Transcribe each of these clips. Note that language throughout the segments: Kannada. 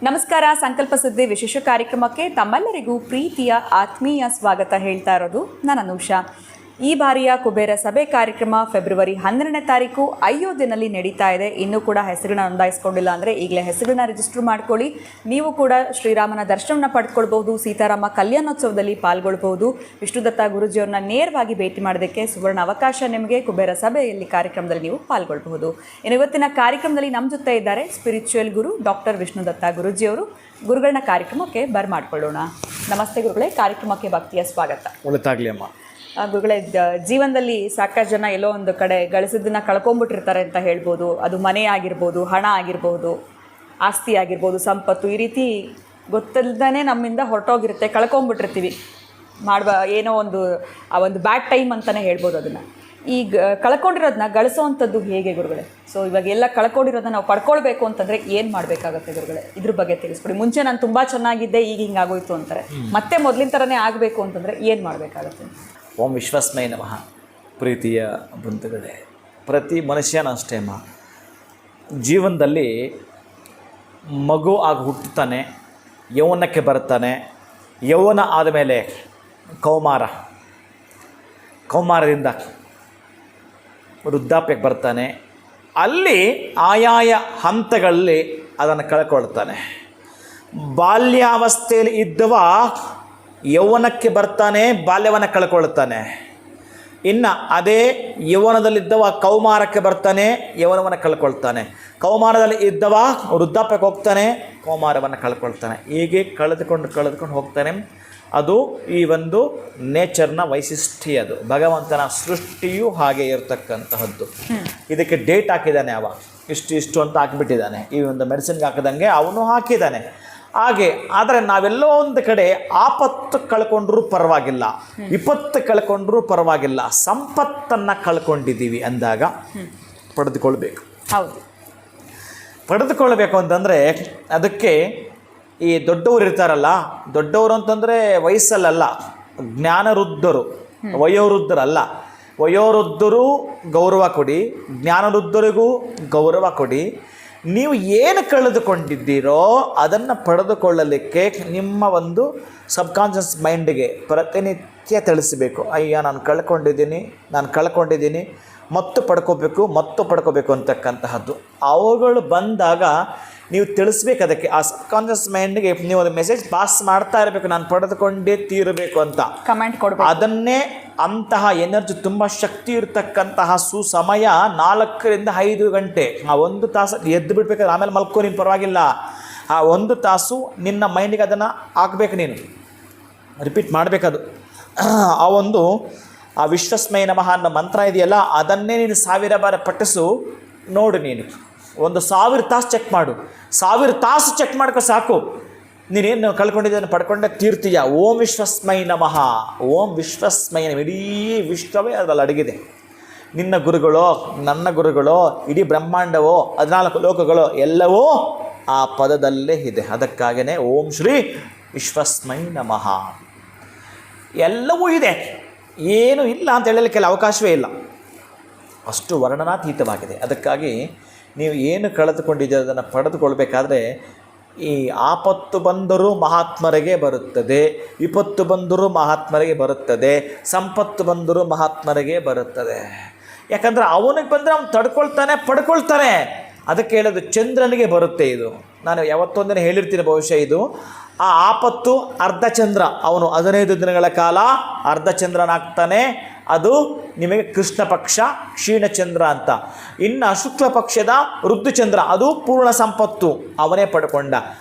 ನಮಸ್ಕಾರ. ಸಂಕಲ್ಪ ಸುದ್ದಿ ವಿಶೇಷ ಕಾರ್ಯಕ್ರಮಕ್ಕೆ ತಮ್ಮೆಲ್ಲರಿಗೂ ಪ್ರೀತಿಯ ಆತ್ಮೀಯ ಸ್ವಾಗತ ಹೇಳ್ತಾ ಇರೋದು ನಾನು ಅನುಷಾ. ಈ ಬಾರಿಯ ಕುಬೇರ ಸಭೆ ಕಾರ್ಯಕ್ರಮ ಫೆಬ್ರವರಿ 12ನೇ ತಾರೀಕು ಅಯೋಧ್ಯೆಯಲ್ಲಿ ನಡೀತಾ ಇದೆ. ಇನ್ನೂ ಕೂಡ ಹೆಸರನ್ನ ನೋಂದಾಯಿಸ್ಕೊಂಡಿಲ್ಲ ಅಂದರೆ ಈಗಲೇ ಹೆಸರನ್ನ ರಿಜಿಸ್ಟರ್ ಮಾಡ್ಕೊಳ್ಳಿ. ನೀವು ಕೂಡ ಶ್ರೀರಾಮನ ದರ್ಶನವನ್ನು ಪಡೆದುಕೊಳ್ಬಹುದು, ಸೀತಾರಾಮ ಕಲ್ಯಾಣೋತ್ಸವದಲ್ಲಿ ಪಾಲ್ಗೊಳ್ಬಹುದು. ವಿಷ್ಣುದತ್ತ ಗುರೂಜಿಯವ್ರನ್ನ ನೇರವಾಗಿ ಭೇಟಿ ಮಾಡೋದಕ್ಕೆ ಸುವರ್ಣ ಅವಕಾಶ ನಿಮಗೆ ಕುಬೇರ ಸಭೆಯಲ್ಲಿ ಕಾರ್ಯಕ್ರಮದಲ್ಲಿ ನೀವು ಪಾಲ್ಗೊಳ್ಬಹುದು. ಇನ್ನು ಇವತ್ತಿನ ಕಾರ್ಯಕ್ರಮದಲ್ಲಿ ನಮ್ಮ ಜೊತೆ ಇದ್ದಾರೆ ಸ್ಪಿರಿಚುವಲ್ ಗುರು ಡಾಕ್ಟರ್ ವಿಷ್ಣುದತ್ತ ಗುರೂಜಿಯವರು. ಗುರುಗಳನ್ನ ಕಾರ್ಯಕ್ರಮಕ್ಕೆ ಬರ್ಮಾಡ್ಕೊಳ್ಳೋಣ. ನಮಸ್ತೆ ಗುರುಗಳೇ, ಕಾರ್ಯಕ್ರಮಕ್ಕೆ ಭಕ್ತಿಯ ಸ್ವಾಗತ. ಒಳ್ಳೆದಾಗಲಿ ಅಮ್ಮ. ಗುರುಗಳೇ, ಜೀವನದಲ್ಲಿ ಸಾಕಷ್ಟು ಜನ ಎಲ್ಲೋ ಒಂದು ಕಡೆ ಗಳಿಸಿದ್ದನ್ನು ಕಳ್ಕೊಂಡ್ಬಿಟ್ಟಿರ್ತಾರೆ ಅಂತ ಹೇಳ್ಬೋದು. ಅದು ಮನೆ ಆಗಿರ್ಬೋದು, ಹಣ ಆಗಿರ್ಬೋದು, ಆಸ್ತಿ ಆಗಿರ್ಬೋದು, ಸಂಪತ್ತು, ಈ ರೀತಿ ಗೊತ್ತಿಲ್ಲದೇ ನಮ್ಮಿಂದ ಹೊರಟೋಗಿರುತ್ತೆ, ಕಳ್ಕೊಂಡ್ಬಿಟ್ಟಿರ್ತೀವಿ. ಏನೋ ಆ ಒಂದು ಬ್ಯಾಡ್ ಟೈಮ್ ಅಂತಲೇ ಹೇಳ್ಬೋದು. ಅದನ್ನು ಈಗ ಕಳ್ಕೊಂಡಿರೋದನ್ನ ಗಳಿಸೋವಂಥದ್ದು ಹೇಗೆ ಗುರುಗಳೇ? ಸೊ ಇವಾಗ ಎಲ್ಲ ಕಳ್ಕೊಂಡಿರೋದನ್ನ ನಾವು ಪಡ್ಕೊಳ್ಬೇಕು ಅಂತಂದರೆ ಏನು ಮಾಡಬೇಕಾಗತ್ತೆ ಗುರುಗಳೇ? ಇದ್ರ ಬಗ್ಗೆ ತಿಳಿಸ್ಕೊಡಿ. ಮುಂಚೆ ನಾನು ತುಂಬ ಚೆನ್ನಾಗಿದ್ದೆ, ಈಗ ಹಿಂಗಾಗೋಯ್ತು ಅಂತಾರೆ, ಮತ್ತೆ ಮೊದಲಿನ ಥರನೇ ಆಗಬೇಕು ಅಂತಂದರೆ ಏನು ಮಾಡಬೇಕಾಗತ್ತೆ? ಓಂ ವಿಶ್ವಸ್ಮೈ ನಮಃ. ಪ್ರೀತಿಯ ಬಂಧುಗಳೇ, ಪ್ರತಿ ಮನುಷ್ಯನ ಅಷ್ಟೇ ಅಮ್ಮ, ಜೀವನದಲ್ಲಿ ಮಗು ಆಗಿ ಹುಟ್ಟುತ್ತಾನೆ, ಯೌವನಕ್ಕೆ ಬರ್ತಾನೆ, ಯೌವನ ಆದಮೇಲೆ ಕೌಮಾರದಿಂದ ವೃದ್ಧಾಪ್ಯಕ್ಕೆ ಬರ್ತಾನೆ. ಅಲ್ಲಿ ಆಯಾಯ ಹಂತಗಳಲ್ಲಿ ಅದನ್ನು ಕಳ್ಕೊಳ್ತಾನೆ. ಬಾಲ್ಯಾವಸ್ಥೆಯಲ್ಲಿ ಇದ್ದವ ಯೌವನಕ್ಕೆ ಬರ್ತಾನೆ, ಬಾಲ್ಯವನ್ನು ಕಳ್ಕೊಳ್ತಾನೆ. ಇನ್ನು ಅದೇ ಯೌವನದಲ್ಲಿದ್ದವ ಕೌಮಾರಕ್ಕೆ ಬರ್ತಾನೆ, ಯೌವನವನ್ನು ಕಳ್ಕೊಳ್ತಾನೆ. ಕೌಮಾರದಲ್ಲಿ ಇದ್ದವ ವೃದ್ಧಾಪ್ಯಕ್ಕೆ ಹೋಗ್ತಾನೆ, ಕೌಮಾರವನ್ನು ಕಳ್ಕೊಳ್ತಾನೆ. ಹೀಗೆ ಕಳೆದುಕೊಂಡು ಹೋಗ್ತಾನೆ. ಅದು ಈ ಒಂದು ನೇಚರ್ನ ವೈಶಿಷ್ಟ್ಯ, ಅದು ಭಗವಂತನ ಸೃಷ್ಟಿಯೂ ಹಾಗೆ ಇರತಕ್ಕಂತಹದ್ದು. ಇದಕ್ಕೆ ಡೇಟ್ ಹಾಕಿದ್ದಾನೆ, ಇಷ್ಟು ಅಂತ ಹಾಕಿಬಿಟ್ಟಿದ್ದಾನೆ. ಈ ಒಂದು ಮೆಡಿಸಿನ್ಗೆ ಹಾಕಿದಂಗೆ ಅವನು ಹಾಕಿದ್ದಾನೆ ಹಾಗೆ. ಆದರೆ ನಾವೆಲ್ಲೋ ಒಂದು ಕಡೆ ಆಪತ್ತು ಕಳ್ಕೊಂಡ್ರೂ ಪರವಾಗಿಲ್ಲ, ವಿಪತ್ತು ಕಳ್ಕೊಂಡ್ರೂ ಪರವಾಗಿಲ್ಲ, ಸಂಪತ್ತನ್ನು ಕಳ್ಕೊಂಡಿದ್ದೀವಿ ಅಂದಾಗ ಪಡೆದುಕೊಳ್ಬೇಕು ಅಂತಂದರೆ ಅದಕ್ಕೆ ಈ ದೊಡ್ಡವರು ಇರ್ತಾರಲ್ಲ, ದೊಡ್ಡವರು ಅಂತಂದರೆ ವಯಸ್ಸಲ್ಲ, ಜ್ಞಾನವೃದ್ಧರು, ವಯೋವೃದ್ಧರಲ್ಲ. ವಯೋವೃದ್ಧರು ಗೌರವ ಕೊಡಿ, ಜ್ಞಾನವೃದ್ಧರಿಗೂ ಗೌರವ ಕೊಡಿ. ನೀವು ಏನು ಕಳೆದುಕೊಂಡಿದ್ದೀರೋ ಅದನ್ನು ಪಡೆದುಕೊಳ್ಳಲಿಕ್ಕೆ ನಿಮ್ಮ ಒಂದು ಸಬ್ಕಾನ್ಷಿಯಸ್ ಮೈಂಡಿಗೆ ಪ್ರತಿನಿತ್ಯ ತಿಳಿಸಬೇಕು. ಅಯ್ಯ ನಾನು ಕಳ್ಕೊಂಡಿದ್ದೀನಿ, ಮತ್ತು ಪಡ್ಕೋಬೇಕು ಅಂತಕ್ಕಂತಹದ್ದು. ಅವುಗಳು ಬಂದಾಗ ನೀವು ತಿಳಿಸ್ಬೇಕು ಅದಕ್ಕೆ. ಆ ಸಬ್ಕಾನ್ಷಿಯಸ್ ಮೈಂಡ್ಗೆ ನೀವು ಒಂದು ಮೆಸೇಜ್ ಪಾಸ್ ಮಾಡ್ತಾ ಇರಬೇಕು, ನಾನು ಪಡೆದುಕೊಂಡೇ ತೀರಬೇಕು ಅಂತ ಕಮೆಂಟ್ ಕೊಡಬೇಕು. ಅದನ್ನೇ ಅಂತಹ ಎನರ್ಜಿ, ತುಂಬ ಶಕ್ತಿ ಇರತಕ್ಕಂತಹ ಸುಸಮಯ 4ರಿಂದ 5 ಗಂಟೆ. ಆ 1 ತಾಸು ಎದ್ದು ಬಿಡ್ಬೇಕಾದ್ರೆ ಆಮೇಲೆ ಮಲ್ಕೋ, ನೀನು ಪರವಾಗಿಲ್ಲ. ಆ 1 ತಾಸು ನಿನ್ನ ಮೈಂಡಿಗೆ ಅದನ್ನು ಹಾಕಬೇಕು, ನೀನು ರಿಪೀಟ್ ಮಾಡಬೇಕದು. ಆ ವಿಶ್ವಸ್ಮೈ ನಮಃ ಅನ್ನೋ ಮಂತ್ರ ಇದೆಯಲ್ಲ, ಅದನ್ನೇ ನೀನು 1000 ಬಾರಿ ಪಠಿಸು. ನೋಡು, ನೀನು 1000 ತಾಸು ಚೆಕ್ ಮಾಡು. 1000 ತಾಸು ಚೆಕ್ ಮಾಡ್ಕೊ ಸಾಕು. ನೀನೇನು ಕಳ್ಕೊಂಡಿದ್ದನ್ನು ಪಡ್ಕೊಂಡೆ ತೀರ್ತೀಯ. ಓಂ ವಿಶ್ವಸ್ಮೈ ನಮಃ, ಓಂ ವಿಶ್ವಸ್ಮೈ ನಮಃ. ಇಡೀ ವಿಶ್ವವೇ ಅದರಲ್ಲಿ ಅಡಗಿದೆ. ನಿನ್ನ ಗುರುಗಳೋ, ನನ್ನ ಗುರುಗಳೋ, ಇಡೀ ಬ್ರಹ್ಮಾಂಡವೋ, 14 ಲೋಕಗಳೋ ಎಲ್ಲವೂ ಆ ಪದದಲ್ಲೇ ಇದೆ. ಅದಕ್ಕಾಗೇ ಓಂ ಶ್ರೀ ವಿಶ್ವಸ್ಮೈ ನಮಃ. ಎಲ್ಲವೂ ಇದೆ, ಏನೂ ಇಲ್ಲ ಅಂತ ಹೇಳಲಿಕ್ಕೆಲ್ಲ ಅವಕಾಶವೇ ಇಲ್ಲ, ಅಷ್ಟು ವರ್ಣನಾತೀತವಾಗಿದೆ. ಅದಕ್ಕಾಗಿ ನೀವು ಏನು ಕಳೆದುಕೊಂಡಿದ್ದೀರ ಅದನ್ನು ಪಡೆದುಕೊಳ್ಬೇಕಾದ್ರೆ ಈ ಆಪತ್ತು ಬಂದರೂ ಮಹಾತ್ಮರಿಗೆ ಬರುತ್ತದೆ, ವಿಪತ್ತು ಬಂದರೂ ಮಹಾತ್ಮರಿಗೆ ಬರುತ್ತದೆ, ಸಂಪತ್ತು ಬಂದರೂ ಮಹಾತ್ಮರಿಗೆ ಬರುತ್ತದೆ. ಯಾಕಂದರೆ ಅವನಿಗೆ ಬಂದರೆ ಅವನು ಪಡ್ಕೊಳ್ತಾನೆ. ಅದಕ್ಕೆ ಹೇಳೋದು ಚಂದ್ರನಿಗೆ ಬರುತ್ತೆ ಇದು. ನಾನು ಯಾವತ್ತೊಂದಿನ ಹೇಳಿರ್ತೀನಿ ಬಹುಶಃ ಇದು. ಆ ಆಪತ್ತು ಅರ್ಧ ಚಂದ್ರ, ಅವನು 15 ದಿನಗಳ ಕಾಲ ಅರ್ಧ ಚಂದ್ರನಾಗ್ತಾನೆ. ಅದು ನಿಮಗೆ ಕೃಷ್ಣ ಪಕ್ಷ ಕ್ಷೀಣಚಂದ್ರ ಅಂತ. ಇನ್ನು ಶುಕ್ಲ ಪಕ್ಷದ ಋತುಚಂದ್ರ, ಅದು ಪೂರ್ಣ ಸಂಪತ್ತು, ಅವನೇ ಪಡ್ಕೊಂಡ.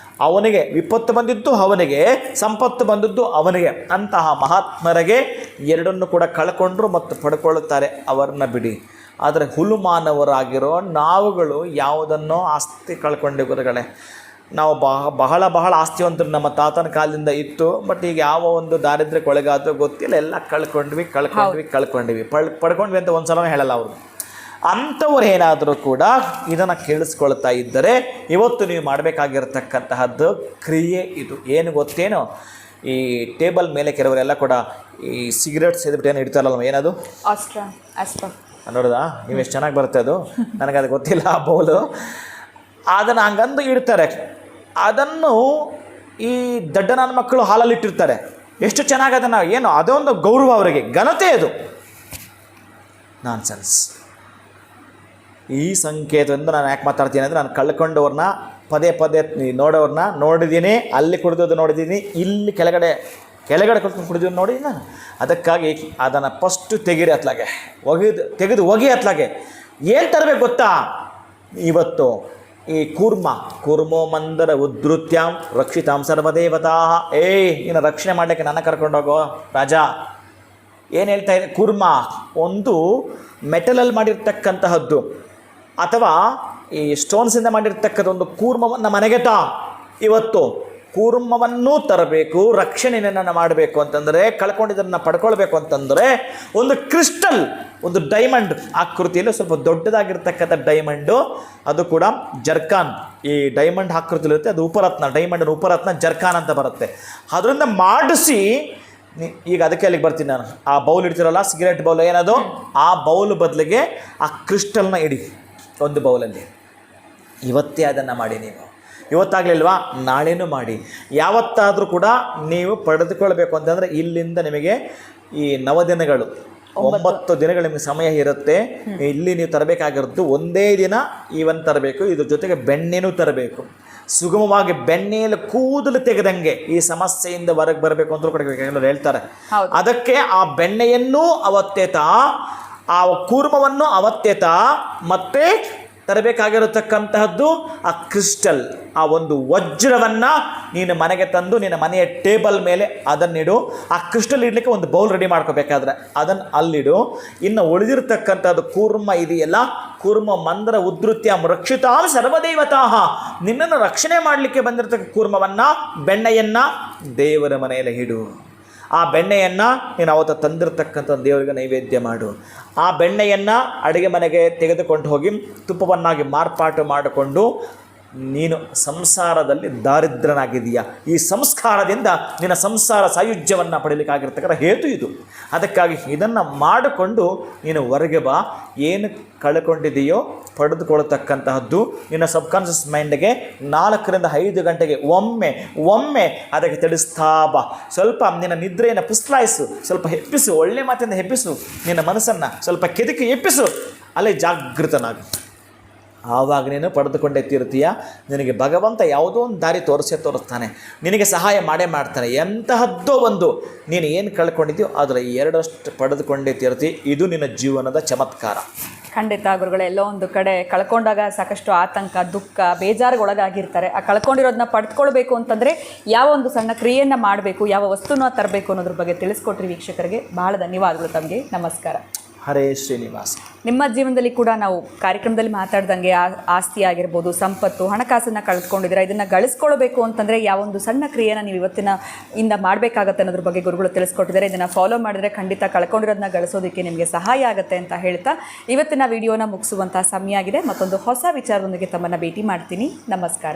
ಅವನಿಗೆ ವಿಪತ್ತು ಬಂದಿದ್ದು ಅವನಿಗೆ, ಸಂಪತ್ತು ಬಂದಿದ್ದು ಅವನಿಗೆ. ಅಂತಹ ಮಹಾತ್ಮರಿಗೆ ಎರಡನ್ನು ಕೂಡ ಕಳ್ಕೊಂಡ್ರು ಮತ್ತು ಪಡ್ಕೊಳ್ಳುತ್ತಾರೆ, ಅವರನ್ನ ಬಿಡಿ. ಆದರೆ ಹುಲುಮಾನವರಾಗಿರೋ ನಾವುಗಳು ಯಾವುದನ್ನೋ ಆಸ್ತಿ ಕಳ್ಕೊಂಡೆ ಗುರುಗಳೇ. ನಾವು ಬಹಳ ಆಸ್ತಿವಂತರು ನಮ್ಮ ತಾತನ ಕಾಲದಿಂದ ಇತ್ತು. ಬಟ್ ಈಗ ಯಾವ ಒಂದು ದಾರಿದ್ರ್ಯಕ್ಕೆ ಒಳಗಾದರೂ ಗೊತ್ತಿಲ್ಲ, ಎಲ್ಲ ಕಳ್ಕೊಂಡ್ವಿ ಪಡ್ಕೊಂಡ್ವಿ ಅಂತ ಒಂದು ಸಲ ಹೇಳಲ್ಲ ಅವರು. ಅಂಥವ್ರು ಏನಾದರೂ ಕೂಡ ಇದನ್ನು ಕೇಳಿಸ್ಕೊಳ್ತಾ ಇದ್ದರೆ ಇವತ್ತು ನೀವು ಮಾಡಬೇಕಾಗಿರ್ತಕ್ಕಂತಹದ್ದು ಕ್ರಿಯೆ ಇದು. ಏನು ಗೊತ್ತೇನೋ, ಈ ಟೇಬಲ್ ಮೇಲೆ ಕೆಲವರೆಲ್ಲ ಕೂಡ ಈ ಸಿಗರೇಟ್ ಸೇದ್ಬಿಟ್ಟು ಏನು ಇಡ್ತಾರಲ್ಲ, ಏನದು ನೋಡೋದಾ? ನೀವು ಎಷ್ಟು ಚೆನ್ನಾಗಿ ಬರುತ್ತೆ ಅದು, ನನಗೆ ಅದು ಗೊತ್ತಿಲ್ಲ ಆ ಬೌಲು. ಅದನ್ನು ಹಂಗಂದು ಇಡ್ತಾರೆ. ಅದನ್ನು ಈ ದಡ್ಡ ನನ್ನ ಮಕ್ಕಳು ಹಾಲಲ್ಲಿಟ್ಟಿರ್ತಾರೆ. ಎಷ್ಟು ಚೆನ್ನಾಗಿ ಅದನ್ನು ಏನು ಅದೊಂದು ಗೌರವ ಅವರಿಗೆ, ಘನತೆ ಅದು. ನಾನ್ಸೆನ್ಸ್. ಈ ಸಂಕೇತದಿಂದ ನಾನು ಯಾಕೆ ಮಾತಾಡ್ತೀನಿ ಅಂದರೆ, ನಾನು ಕಳ್ಕೊಂಡವ್ರನ್ನ ಪದೇ ಪದೇ ನೋಡೋರನ್ನ ನೋಡಿದ್ದೀನಿ, ಅಲ್ಲಿ ಕುಡಿದೋದು ನೋಡಿದ್ದೀನಿ, ಇಲ್ಲಿ ಕೆಳಗಡೆ ಕುಡ್ಕೊಂಡು ಕುಡಿದೋದು ನೋಡಿದ್ದೀನಿ ನಾನು. ಅದಕ್ಕಾಗಿ ಅದನ್ನು ಫಸ್ಟು ತೆಗೀರಿ ಅತ್ಲಾಗೆ, ತೆಗೆದು ಒಗಿ ಅತ್ಲಾಗೆ. ಏನು ತರಬೇಕು ಗೊತ್ತಾ? ಇವತ್ತು ಈ ಕೂರ್ಮೋ ಮಂದರ ಉದ್ಧತ್ಯಾಂ ರಕ್ಷಿತಾಂ ಸರ್ವದೇವತಾ. ನೀನು ರಕ್ಷಣೆ ಮಾಡಲಿಕ್ಕೆ ನನ್ನ ಕರ್ಕೊಂಡೋಗೋ ರಾಜ. ಏನು ಹೇಳ್ತಾ ಇದೆ? ಕೂರ್ಮ ಒಂದು ಮೆಟಲಲ್ಲಿ ಮಾಡಿರ್ತಕ್ಕಂತಹದ್ದು ಅಥವಾ ಈ ಸ್ಟೋನ್ಸಿಂದ ಮಾಡಿರ್ತಕ್ಕಂಥ ಒಂದು ಕೂರ್ಮವನ್ನು ಮನೆಗೆ ಇವತ್ತು ಕೂರ್ಮವನ್ನು ತರಬೇಕು, ರಕ್ಷಣೆಯನ್ನು ಮಾಡಬೇಕು ಅಂತಂದರೆ, ಕಳ್ಕೊಂಡಿದ್ದನ್ನು ಪಡ್ಕೊಳ್ಬೇಕು ಅಂತಂದರೆ ಒಂದು ಕ್ರಿಸ್ಟಲ್, ಒಂದು ಡೈಮಂಡ್ ಆಕೃತಿಯಲ್ಲಿ ಸ್ವಲ್ಪ ದೊಡ್ಡದಾಗಿರ್ತಕ್ಕಂಥ ಡೈಮಂಡು, ಅದು ಕೂಡ ಜರ್ಕಾನ್. ಈ ಡೈಮಂಡ್ ಆಕೃತಿಲಿರುತ್ತೆ, ಅದು ಉಪರತ್ನ, ಡೈಮಂಡ್ ಉಪರತ್ನ ಜರ್ಕಾನ್ ಅಂತ ಬರುತ್ತೆ. ಅದರಿಂದ ಮಾಡಿಸಿ ಈಗ ಅದಕ್ಕೆ ಅಲ್ಲಿಗೆ ಬರ್ತೀನಿ ನಾನು. ಆ ಬೌಲ್ ಇಡ್ತಿರಲ್ಲ, ಸಿಗರೇಟ್ ಬೌಲ್ ಏನದು, ಆ ಬೌಲ್ ಬದಲಿಗೆ ಆ ಕ್ರಿಸ್ಟಲ್ನ ಇಡಿ ಒಂದು ಬೌಲಲ್ಲಿ. ಇವತ್ತೇ ಅದನ್ನು ಮಾಡಿ. ನೀವು ಇವತ್ತಾಗಲಿಲ್ವಾ, ನಾಳೆನೂ ಮಾಡಿ. ಯಾವತ್ತಾದರೂ ಕೂಡ ನೀವು ಪಡೆದುಕೊಳ್ಬೇಕು ಅಂತಂದರೆ ಇಲ್ಲಿಂದ ನಿಮಗೆ ಈ 9 ದಿನಗಳು 9 ದಿನಗಳು ನಿಮಗೆ ಸಮಯ ಇರುತ್ತೆ. ಇಲ್ಲಿ ನೀವು ತರಬೇಕಾಗಿರೋದು ಒಂದೇ ದಿನ ಈವನ್ ತರಬೇಕು. ಇದ್ರ ಜೊತೆಗೆ ಬೆಣ್ಣೆನೂ ತರಬೇಕು. ಸುಗಮವಾಗಿ ಬೆಣ್ಣೆಯಲ್ಲಿ ಕೂದಲು ತೆಗೆದಂಗೆ ಈ ಸಮಸ್ಯೆಯಿಂದ ಹೊರಗೆ ಬರಬೇಕು ಅಂತ ಕೂಡ ಹೇಳ್ತಾರೆ. ಅದಕ್ಕೆ ಆ ಬೆಣ್ಣೆಯನ್ನೂ ಅವತ್ತೆತ, ಆ ಕೂರ್ಮವನ್ನು ಅವತ್ತೆತ, ಮತ್ತೆ ತರಬೇಕಾಗಿರತಕ್ಕಂತಹದ್ದು ಆ ಕ್ರಿಸ್ಟಲ್, ಆ ಒಂದು ವಜ್ರವನ್ನು ನೀನು ಮನೆಗೆ ತಂದು ನಿನ್ನ ಮನೆಯ ಟೇಬಲ್ ಮೇಲೆ ಅದನ್ನಿಡು. ಆ ಕ್ರಿಸ್ಟಲ್ ಇಡಲಿಕ್ಕೆ ಒಂದು ಬೌಲ್ ರೆಡಿ ಮಾಡ್ಕೋಬೇಕಾದ್ರೆ ಅದನ್ನು ಅಲ್ಲಿಡು. ಇನ್ನು ಉಳಿದಿರ್ತಕ್ಕಂಥದ್ದು ಕೂರ್ಮ ಇದೆಯಲ್ಲ, ಕೂರ್ಮ ಮಂದರ ಉದ್ಧತ್ಯಾಂ ರಕ್ಷಿತಾಂ ಸರ್ವದೇವತಾ. ನಿನ್ನನ್ನು ರಕ್ಷಣೆ ಮಾಡಲಿಕ್ಕೆ ಬಂದಿರತಕ್ಕ ಕೂರ್ಮವನ್ನು, ಬೆಣ್ಣೆಯನ್ನು ದೇವರ ಮನೆಯಲ್ಲಿ ಇಡು. ಆ ಬೆಣ್ಣೆಯನ್ನು ನೀನು ಅವತ್ತು ತಂದಿರತಕ್ಕಂಥ ದೇವರಿಗೆ ನೈವೇದ್ಯ ಮಾಡು. ಆ ಬೆಣ್ಣೆಯನ್ನು ಅಡುಗೆ ಮನೆಗೆ ತೆಗೆದುಕೊಂಡು ಹೋಗಿ ತುಪ್ಪವನ್ನಾಗಿ ಮಾರ್ಪಾಟು ಮಾಡಿಕೊಂಡು ನೀನು ಸಂಸಾರದಲ್ಲಿ ದಾರಿದ್ರನಾಗಿದೆಯಾ, ಈ ಸಂಸ್ಕಾರದಿಂದ ನಿನ್ನ ಸಂಸಾರ ಸಾಯುಜ್ಯವನ್ನು ಪಡೀಲಿಕ್ಕಾಗಿರ್ತಕ್ಕಂಥ ಹೇತು ಇದು. ಅದಕ್ಕಾಗಿ ಇದನ್ನು ಮಾಡಿಕೊಂಡು ನೀನು ಹೊರಗೆ ಬಾ. ಏನು ಕಳ್ಕೊಂಡಿದೆಯೋ ಪಡೆದುಕೊಳ್ಳತಕ್ಕಂತಹದ್ದು ನಿನ್ನ ಸಬ್ಕಾನ್ಷಿಯಸ್ ಮೈಂಡ್ಗೆ 4 ರಿಂದ 5 ಗಂಟೆಗೆ ಒಮ್ಮೆ ಅದಕ್ಕೆ ತಿಳಿಸ್ತಾ ಬಾ. ಸ್ವಲ್ಪ ನಿನ್ನ ನಿದ್ರೆಯನ್ನು ಪುಸ್ಲಾಯಿಸು, ಸ್ವಲ್ಪ ಹೆಪ್ಪಿಸು, ಒಳ್ಳೆ ಮಾತಿಂದ ಹೆಪ್ಪಿಸು, ನಿನ್ನ ಮನಸ್ಸನ್ನು ಸ್ವಲ್ಪ ಕೆದಕಿ ಎಪ್ಪಿಸು, ಅಲ್ಲೇ ಜಾಗೃತನಾಗು. ಆವಾಗ ನೀನು ಪಡೆದುಕೊಂಡೇ ತೀರ್ತೀಯ. ನಿನಗೆ ಭಗವಂತ ಯಾವುದೋ ಒಂದು ದಾರಿ ತೋರಿಸ್ತಾನೆ, ನಿನಗೆ ಸಹಾಯ ಮಾಡ್ತಾನೆ. ಎಂತಹದ್ದೋ ಒಂದು ನೀನು ಏನು ಕಳ್ಕೊಂಡಿದ್ದೀಯೋ ಅದರ 2ರಷ್ಟು ಪಡೆದುಕೊಂಡೇ ತೀರ್ತಿ. ಇದು ನಿನ್ನ ಜೀವನದ ಚಮತ್ಕಾರ. ಖಂಡಿತ ಗುರುಗಳೇ, ಎಲ್ಲೋ ಒಂದು ಕಡೆ ಕಳ್ಕೊಂಡಾಗ ಸಾಕಷ್ಟು ಆತಂಕ, ದುಃಖ, ಬೇಜಾರುಗೊಳಗಾಗಿರ್ತಾರೆ. ಆ ಕಳ್ಕೊಂಡಿರೋದನ್ನ ಪಡೆದುಕೊಳ್ಬೇಕು ಅಂತಂದರೆ ಯಾವ ಒಂದು ಸಣ್ಣ ಕ್ರಿಯೆಯನ್ನು ಮಾಡಬೇಕು, ಯಾವ ವಸ್ತುನ ತರಬೇಕು ಅನ್ನೋದ್ರ ಬಗ್ಗೆ ತಿಳಿಸ್ಕೊಟ್ರಿ ವೀಕ್ಷಕರಿಗೆ. ಬಹಳ ಧನ್ಯವಾದಗಳು ತಮಗೆ. ನಮಸ್ಕಾರ. ಹರೇ ಶ್ರೀನಿವಾಸ. ನಿಮ್ಮ ಜೀವನದಲ್ಲಿ ಕೂಡ ನಾವು ಕಾರ್ಯಕ್ರಮದಲ್ಲಿ ಮಾತಾಡ್ದಂಗೆ ಆಸ್ತಿ ಆಗಿರ್ಬೋದು, ಸಂಪತ್ತು, ಹಣಕಾಸನ್ನು ಕಳೆದುಕೊಂಡಿದ್ದೀರಾ, ಇದನ್ನು ಗಳಿಸ್ಕೊಳ್ಬೇಕು ಅಂತಂದರೆ ಯಾವೊಂದು ಸಣ್ಣ ಕ್ರಿಯೆನ ನೀವು ಇಂದ ಮಾಡಬೇಕಾಗತ್ತೆ ಅನ್ನೋದ್ರ ಬಗ್ಗೆ ಗುರುಗಳು ತಿಳಿಸ್ಕೊಟ್ಟಿದ್ದಾರೆ. ಇದನ್ನು ಫಾಲೋ ಮಾಡಿದರೆ ಖಂಡಿತ ಕಳ್ಕೊಂಡಿರೋದನ್ನ ಗಳಿಸೋದಕ್ಕೆ ನಿಮಗೆ ಸಹಾಯ ಆಗುತ್ತೆ ಅಂತ ಹೇಳ್ತಾ ಇವತ್ತಿನ ವಿಡಿಯೋನ ಮುಗಿಸುವಂಥ ಸಮಯ ಆಗಿದೆ. ಮತ್ತೊಂದು ಹೊಸ ವಿಚಾರದೊಂದಿಗೆ ತಮ್ಮನ್ನು ಭೇಟಿ ಮಾಡ್ತೀನಿ. ನಮಸ್ಕಾರ.